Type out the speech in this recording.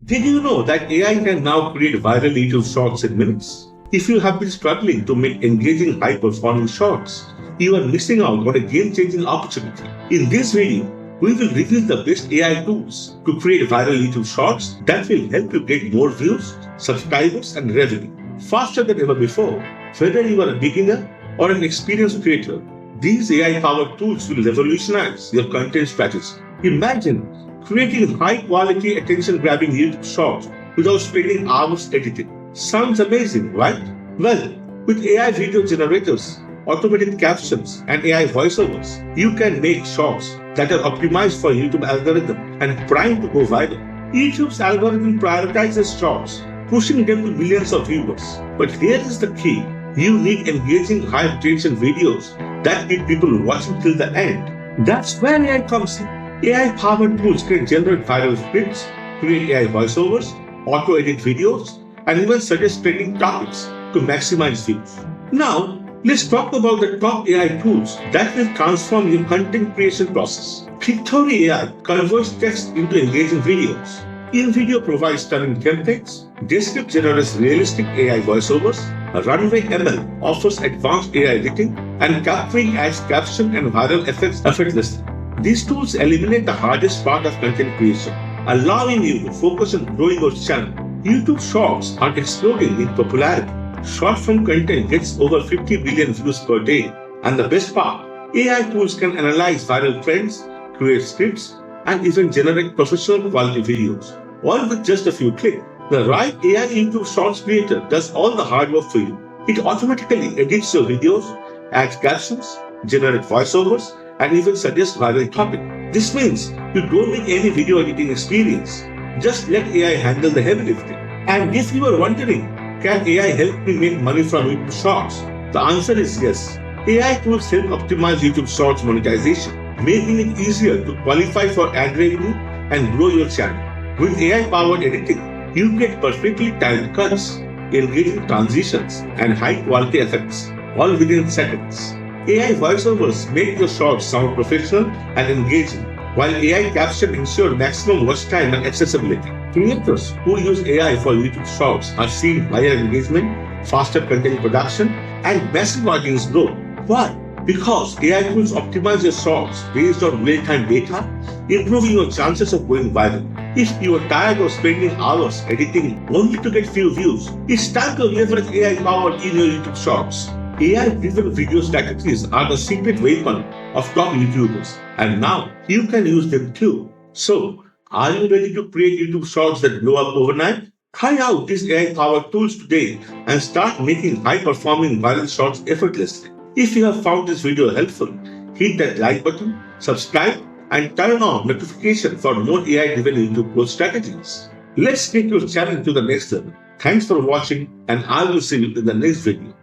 Did you know that AI can now create viral YouTube shorts in minutes? If you have been struggling to make engaging, high-performing shorts, you are missing out on a game-changing opportunity. In this video, we will reveal the best AI tools to create viral YouTube shorts that will help you get more views, subscribers, and revenue faster than ever before. Whether you are a beginner or an experienced creator, these AI-powered tools will revolutionize your content strategy. Imagine creating high-quality, attention-grabbing YouTube shorts without spending hours editing. Sounds amazing, right? Well, with AI video generators, automated captions, and AI voiceovers, you can make shorts that are optimized for YouTube algorithm and primed to go viral. YouTube's algorithm prioritizes shorts, pushing them to millions of viewers. But here is the key. You need engaging, high-retention videos that keep people watching till the end. That's where AI comes in. AI-powered tools can generate viral scripts, create AI voiceovers, auto-edit videos, and even suggest trending topics to maximize views. Now, let's talk about the top AI tools that will transform your content creation process. Pictory AI converts text into engaging videos. InVideo provides stunning templates. Descript generates realistic AI voiceovers. Runway ML offers advanced AI editing, and Capturing adds caption and viral effects effortlessly. These tools eliminate the hardest part of content creation, allowing you to focus on growing your channel. YouTube Shorts are exploding in popularity. Short-form content gets over 50 billion views per day. And the best part, AI tools can analyze viral trends, create scripts, and even generate professional quality videos, all with just a few clicks. The right AI YouTube Shorts creator does all the hard work for you. It automatically edits your videos, adds captions, generates voiceovers, and even suggests viral topic. This means you don't need any video editing experience. Just let AI handle the heavy lifting. And if you are wondering, can AI help me make money from YouTube Shorts? The answer is yes. AI tools help optimize YouTube Shorts monetization, making it easier to qualify for ad revenue and grow your channel. With AI-powered editing, you get perfectly timed cuts, engaging transitions, and high-quality effects, all within seconds. AI voiceovers make your shorts sound professional and engaging, while AI caption ensure maximum watch time and accessibility. Creators who use AI for YouTube Shorts are seeing higher engagement, faster content production, and massive audience growth. Why? Because AI tools optimize your shorts based on real-time data, improving your chances of going viral. If you are tired of spending hours editing only to get few views, it's time to leverage AI power in your YouTube Shorts. AI-driven video strategies are the secret weapon of top YouTubers, and now you can use them too. So, are you ready to create YouTube Shorts that blow up overnight? Try out these AI-powered tools today and start making high-performing viral shorts effortlessly. If you have found this video helpful, hit that like button, subscribe, and turn on notifications for more AI-driven YouTube growth strategies. Let's take your channel to the next level. Thanks for watching, and I will see you in the next video.